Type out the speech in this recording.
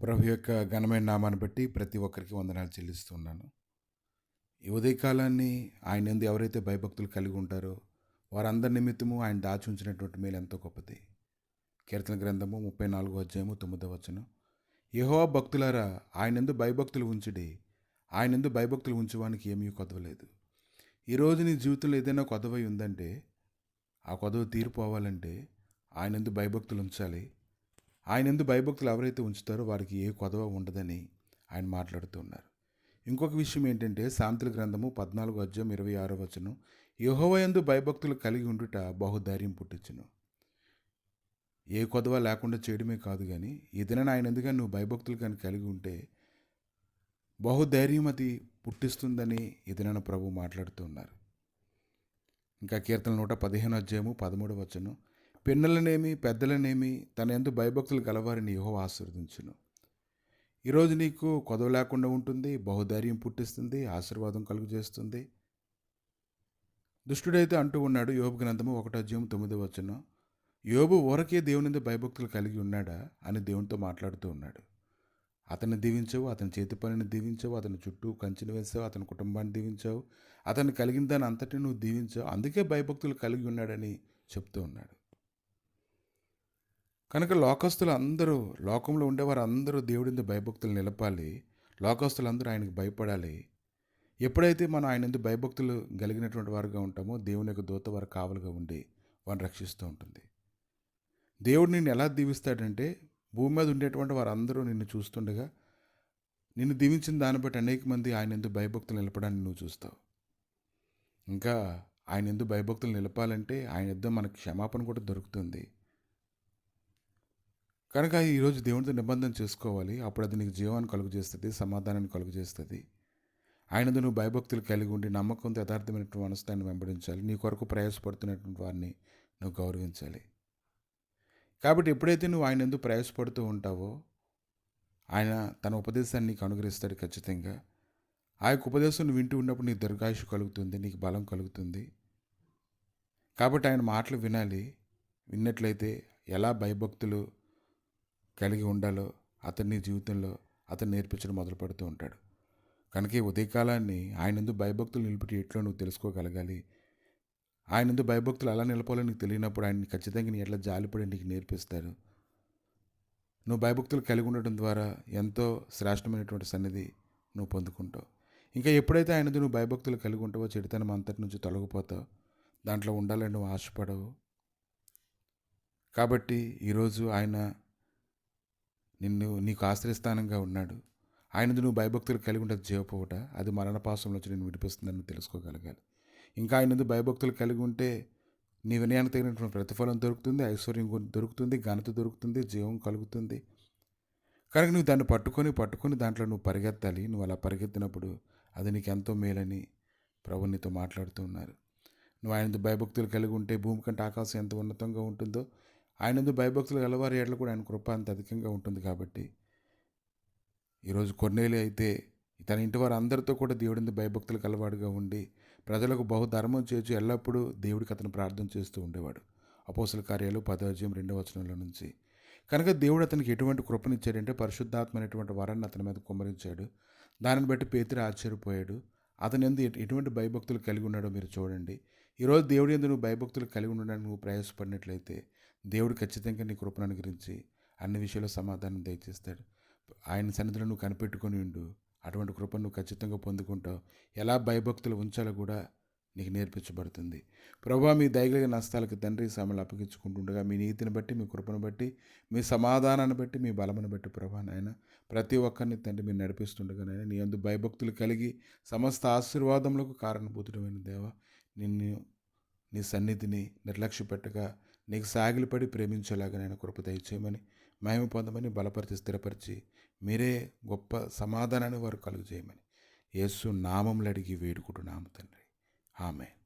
ప్రభు యొక్క ఘనమైన నామాన్ని బట్టి ప్రతి ఒక్కరికి వందనాలు చెల్లిస్తున్నాను. ఈ ఉదయకాలాన్ని ఆయన యందు ఎవరైతే భయభక్తులు కలిగి ఉంటారో వారందరి నిమిత్తము ఆయన దాచి ఉంచినటువంటి మేలు ఎంతో గొప్పది. కీర్తన గ్రంథము 34వ అధ్యాయము 9వ వచనం. యెహోవా భక్తులారా ఆయనందు భయభక్తులు ఉంచుడి, ఆయనందు భయభక్తులు ఉంచువానికి ఏమీ కొదవలేదు. ఈరోజు నీ జీవితంలో ఏదైనా కొదవై ఉందంటే ఆ కొదవ తీరిపోవాలంటే ఆయనందు భయభక్తులు ఉంచాలి. ఆయనందు భయభక్తులు ఎవరైతే ఉంచుతారో వారికి ఏ కొదవ ఉండదని ఆయన మాట్లాడుతూ ఉన్నారు. ఇంకొక విషయం ఏంటంటే సామెతల గ్రంథము 14వ అధ్యాయం 26వ వచనం. యెహోవా యందు భయభక్తులు కలిగి ఉండుట బహుధైర్యం పుట్టించును. ఏ కొదవ లేకుండా చేయడమే కాదు కానీ ఏదైనా ఆయన ఎందుకని నువ్వు భయభక్తులు కానీ కలిగి ఉంటే బహుధైర్యం అది పుట్టిస్తుందని ఏదైనా ప్రభు మాట్లాడుతూ ఉన్నారు. ఇంకా కీర్తన 115 అధ్యాయము 13వ వచనం. పిన్నలనేమి పెద్దలనేమి తన యందు భయభక్తులు గలవారిని యెహోవా ఆశీర్వదించును. ఈరోజు నీకు కొదవ లేకుండా ఉంటుంది, బహుధైర్యం పుట్టిస్తుంది, ఆశీర్వాదం కలుగు చేస్తుంది. దుష్టుడైతే అంటూ ఉన్నాడు యోబు గ్రంథము 1వ అధ్యాయం 9వ వచనం. యోబు ఊరకే దేవుని భయభక్తులు కలిగి ఉన్నాడా అని దేవునితో మాట్లాడుతూ ఉన్నాడు. అతన్ని దీవించావు, అతని చేతి పనిని దీవించావు, అతని చుట్టూ కంచెను వేసావు, అతని కుటుంబాన్ని దీవించావు, అతన్ని కలిగిన దాన్ని అంతటి నువ్వు దీవించావు, అందుకే భయభక్తులు కలిగి ఉన్నాడని చెప్తూ ఉన్నాడు. కనుక లోకస్తులు అందరూ, లోకంలో ఉండేవారు అందరూ దేవుడి భయభక్తులు నిలపాలి. లోకస్తులందరూ ఆయనకు భయపడాలి. ఎప్పుడైతే మనం ఆయన భయభక్తులు కలిగినటువంటి వారుగా ఉంటామో దేవుని యొక్క దూత వారు కావలుగా ఉండి వారిని రక్షిస్తూ ఉంటుంది. దేవుడు నిన్ను ఎలా దీవిస్తాడంటే భూమి మీద ఉండేటువంటి వారందరూ నిన్ను చూస్తుండగా నిన్ను దీవించిన దాన్ని బట్టి అనేక మంది ఆయన భయభక్తులు నిలపడాన్ని నువ్వు చూస్తావు. ఇంకా ఆయన భయభక్తులు నిలపాలంటే ఆయన యుద్ధం మనకు క్షమాపణ కూడా దొరుకుతుంది. కనుక ఈరోజు దేవునితో నిబంధన చేసుకోవాలి. అప్పుడు అది నీకు జీవాన్ని కలుగు చేస్తుంది, సమాధానాన్ని కలుగు చేస్తుంది. ఆయనతో నువ్వు భయభక్తులు కలిగి ఉండి నమ్మకంతో యథార్థమైనటువంటి మనసుని వెంబడించాలి. నీ కొరకు ప్రయాసపడుతున్నటువంటి వారిని నువ్వు గౌరవించాలి. కాబట్టి ఎప్పుడైతే నువ్వు ఆయన ఎందుకు ప్రయాసపడుతూ ఉంటావో ఆయన తన ఉపదేశాన్ని నీకు అనుగ్రహిస్తాడు ఖచ్చితంగా. ఆ యొక్క ఉపదేశం నువ్వు వింటూ ఉన్నప్పుడు నీకు దీర్ఘాయుషు కలుగుతుంది, నీకు బలం కలుగుతుంది. కాబట్టి ఆయన మాటలు వినాలి. విన్నట్లయితే ఎలా భయభక్తులు కలిగి ఉండాలో అతని జీవితంలో అతను నేర్పించడం మొదలు పెడుతూ ఉంటాడు. కనుక ఈ ఉదయకాలాన్ని ఆయన భయభక్తులు నిలిపి ఎట్లో నువ్వు తెలుసుకోగలగాలి. ఆయన భయభక్తులు ఎలా నిలపాలో నీకు తెలియనప్పుడు ఆయన ఖచ్చితంగా నీ ఎట్లా జాలిపడి నీకు నేర్పిస్తారు. నువ్వు భయభక్తులు కలిగి ఉండటం ద్వారా ఎంతో శ్రేష్టమైనటువంటి సన్నిధి నువ్వు పొందుకుంటావు. ఇంకా ఎప్పుడైతే ఆయన నువ్వు భయభక్తులు కలిగి ఉంటావో చెడుతనం అంతటి నుంచి తొలగిపోతావు. దాంట్లో ఉండాలని నువ్వు ఆశపడవు. కాబట్టి ఈరోజు ఆయన నీకు ఆశ్రయస్థానంగా ఉన్నాడు. ఆయనది నువ్వు భయభక్తులు కలిగి ఉండదు జీవపోవట, అది మరణపాశంలో నుంచి నేను విడిపిస్తుందని తెలుసుకోగలగాలి. ఇంకా ఆయనది భయభక్తులు కలిగి ఉంటే నీ వినయానికి తగినటువంటి ప్రతిఫలం దొరుకుతుంది, ఐశ్వర్యం దొరుకుతుంది, ఘనత దొరుకుతుంది, జీవం కలుగుతుంది. కనుక నువ్వు దాన్ని పట్టుకొని దాంట్లో నువ్వు పరిగెత్తాలి. నువ్వు అలా పరిగెత్తినప్పుడు అది నీకు ఎంతో మేలని ప్రభు నీతో మాట్లాడుతూ ఉన్నారు. నువ్వు ఆయనది భయభక్తులు కలిగి ఉంటే భూమి కంటే ఆకాశం ఎంత ఉన్నతంగా ఉంటుందో ఆయనందు భయభక్తులు గలవారి ఏడలు కూడా ఆయన కృప అంత అధికంగా ఉంటుంది. కాబట్టి ఈరోజు కొర్నేలి అయితే తన ఇంటి వారు అందరితో కూడా దేవుడి భయభక్తులు కలవాడుగా ఉండి ప్రజలకు బహుధర్మం చేసి ఎల్లప్పుడూ దేవుడికి అతను ప్రార్థన చేస్తూ ఉండేవాడు. అపోస్తల కార్యాలు 10వ అధ్యాయం 2వ వచనంలో నుంచి. కనుక దేవుడు అతనికి ఎటువంటి కృపనిచ్చాడంటే పరిశుద్ధాత్మైనటువంటి వరాన్ని అతని మీద కుమ్మరించాడు. దానిని బట్టి పేతురు ఆశ్చర్యపోయాడు. అతని యందు ఎటువంటి భయభక్తులు కలిగి ఉన్నాడో మీరు చూడండి. ఈరోజు దేవుడి యందు నువ్వు భయభక్తులు కలిగి ఉండడానికి నువ్వు ప్రయాసపడినట్లయితే దేవుడు ఖచ్చితంగా నీ కృపను అనుగ్రహించి అన్ని విషయాల్లో సమాధానం దయచేస్తాడు. ఆయన సన్నిధిలో నువ్వు కనిపెట్టుకొని ఉండు. అటువంటి కృపను నువ్వు ఖచ్చితంగా పొందుకుంటావు. ఎలా భయభక్తులు ఉంచాలో కూడా నీకు నేర్పించబడుతుంది. ప్రభువా మీ దయగలిగిన నష్టాలకు తండ్రి సమయాలు అప్పగించుకుంటుండగా మీ నీతిని బట్టి, మీ కృపను బట్టి, మీ సమాధానాన్ని బట్టి, మీ బలమును బట్టి ప్రభా నాయన ప్రతి ఒక్కరిని తండ్రి మీరు నడిపిస్తుండగా నాయన నీ యందు భయభక్తులు కలిగి సమస్త ఆశీర్వాదములకు కారణభూతుడమైన దేవా నిన్ను నీ సన్నిధిని నిర్లక్ష్య పెట్టగా నీకు సాగిలిపడి ప్రేమించేలాగా నేను కృప దయచేయమని, మహిమ పొందమని, బలపరిచి స్థిరపరిచి మీరే గొప్ప సమాధానాన్ని వారు కలుగజేయమని యేసు నామములు అడిగి వేడుకుంటున్నాము తండ్రి. ఆమేన్.